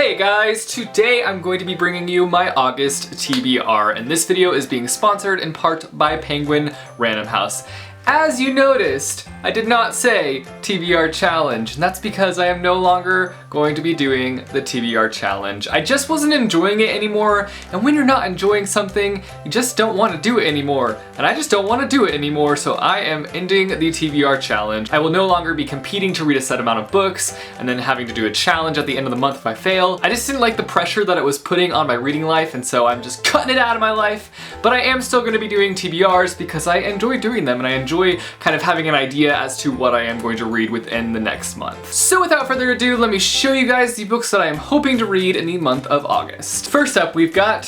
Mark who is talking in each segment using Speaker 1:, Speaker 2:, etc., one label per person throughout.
Speaker 1: Hey guys, today I'm going to be bringing you my August TBR, and this video is being sponsored in part by Penguin Random House. As you noticed, I did not say TBR challenge, and that's because I am no longer going to be doing the TBR challenge. I just wasn't enjoying it anymore, and when you're not enjoying something, you just don't want to do it anymore. And I just don't want to do it anymore, so I am ending the TBR challenge. I will no longer be competing to read a set amount of books, and then having to do a challenge at the end of the month if I fail. I just didn't like the pressure that it was putting on my reading life, and so I'm just cutting it out of my life. But I am still going to be doing TBRs because I enjoy doing them, and I enjoy kind of having an idea as to what I am going to read within the next month. So without further ado, let me show you guys the books that I am hoping to read in the month of August. First up, we've got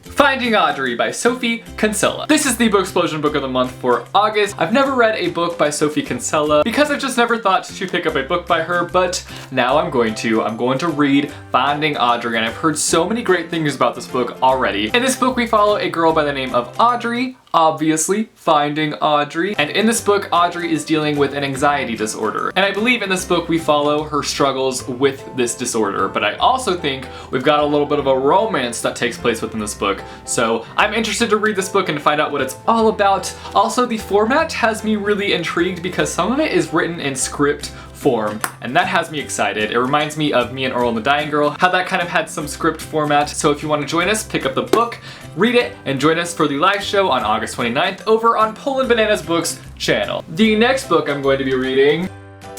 Speaker 1: Finding Audrey by Sophie Kinsella. This is the Booksplosion book of the month for August. I've never read a book by Sophie Kinsella because I've just never thought to pick up a book by her, but now I'm going to. I'm going to read Finding Audrey, and I've heard so many great things about this book already. In this book, we follow a girl by the name of Audrey, obviously, Finding Audrey. And in this book, Audrey is dealing with an anxiety disorder. And I believe in this book, we follow her struggles with this disorder. But I also think we've got a little bit of a romance that takes place within this book. So I'm interested to read this book and find out what it's all about. Also, the format has me really intrigued because some of it is written in script form, and that has me excited. It reminds me of Me and Earl and the Dying Girl, how that kind of had some script format. So if you want to join us, pick up the book, read it, and join us for the live show on August 29th over on Poland Bananas Books channel. The next book I'm going to be reading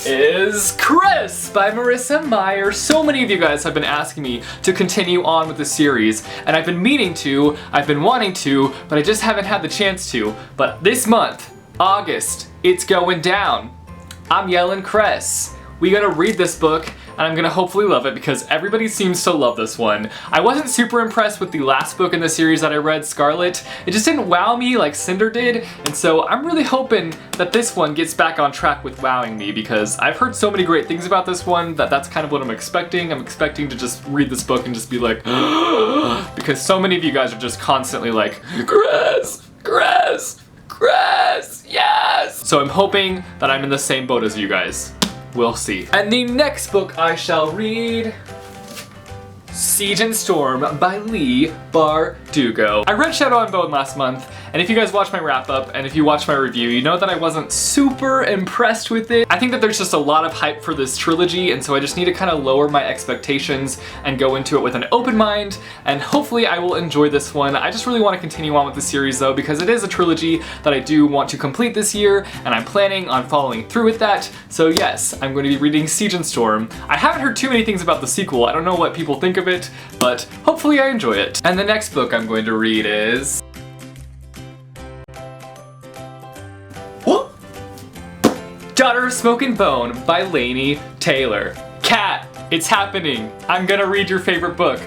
Speaker 1: is Chris by Marissa Meyer. So many of you guys have been asking me to continue on with the series, and I've been meaning to, I've been wanting to, but I just haven't had the chance to. But this month, August, it's going down. I'm yelling Chris. We gotta read this book, and I'm gonna hopefully love it because everybody seems to love this one. I wasn't super impressed with the last book in the series that I read, Scarlet. It just didn't wow me like Cinder did, and so I'm really hoping that this one gets back on track with wowing me because I've heard so many great things about this one that that's kind of what I'm expecting. I'm expecting to just read this book and just be like, because so many of you guys are just constantly like, Chris, Chris, Chris, yes! So I'm hoping that I'm in the same boat as you guys. We'll see. And the next book I shall read, Siege and Storm by Leigh Bardugo. I read Shadow and Bone last month, and if you guys watched my wrap up and if you watched my review, you know that I wasn't super impressed with it. I think that there's just a lot of hype for this trilogy, and so I just need to kind of lower my expectations and go into it with an open mind, and hopefully I will enjoy this one. I just really want to continue on with the series though, because it is a trilogy that I do want to complete this year, and I'm planning on following through with that. So yes, I'm going to be reading Siege and Storm. I haven't heard too many things about the sequel. I don't know what people think of it, but hopefully I enjoy it. And the next book I'm going to read is Daughter of Smoke and Bone by Laini Taylor. Kat, it's happening. I'm gonna read your favorite book.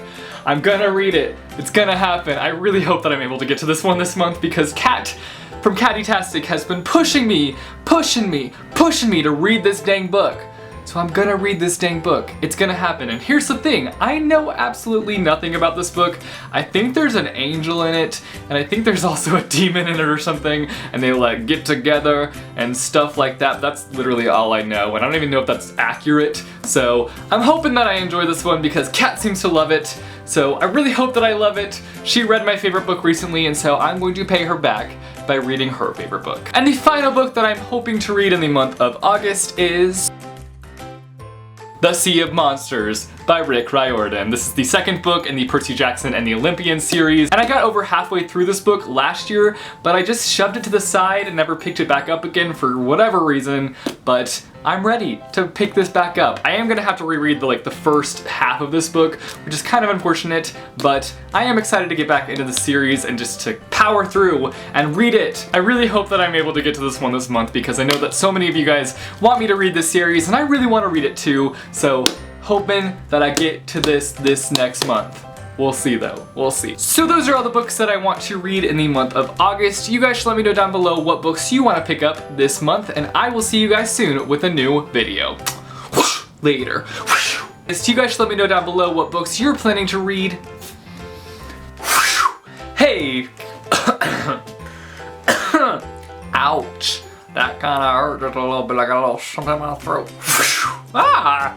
Speaker 1: I'm gonna read it. It's gonna happen. I really hope that I'm able to get to this one this month because Kat from Catty-tastic has been pushing me to read this dang book. So I'm gonna read this dang book. It's gonna happen. And here's the thing, I know absolutely nothing about this book. I think there's an angel in it, and I think there's also a demon in it or something, and they like get together and stuff like that. That's literally all I know, and I don't even know if that's accurate. So I'm hoping that I enjoy this one because Kat seems to love it. So I really hope that I love it. She read my favorite book recently, and so I'm going to pay her back by reading her favorite book. And the final book that I'm hoping to read in the month of August is The Sea of Monsters by Rick Riordan. This is the second book in the Percy Jackson and the Olympian series, and I got over halfway through this book last year, but I just shoved it to the side and never picked it back up again for whatever reason, but I'm ready to pick this back up. I am gonna have to reread the first half of this book, which is kind of unfortunate, but I am excited to get back into the series and just to power through and read it. I really hope that I'm able to get to this one this month because I know that so many of you guys want me to read this series, and I really want to read it too, so hoping that I get to this next month. We'll see though, we'll see. So those are all the books that I want to read in the month of August. You guys should let me know down below what books you want to pick up this month, and I will see you guys soon with a new video. Later. So you guys should let me know down below what books you're planning to read. Hey! Ouch. That kinda hurt just a little bit, like a little something in my throat. Ah!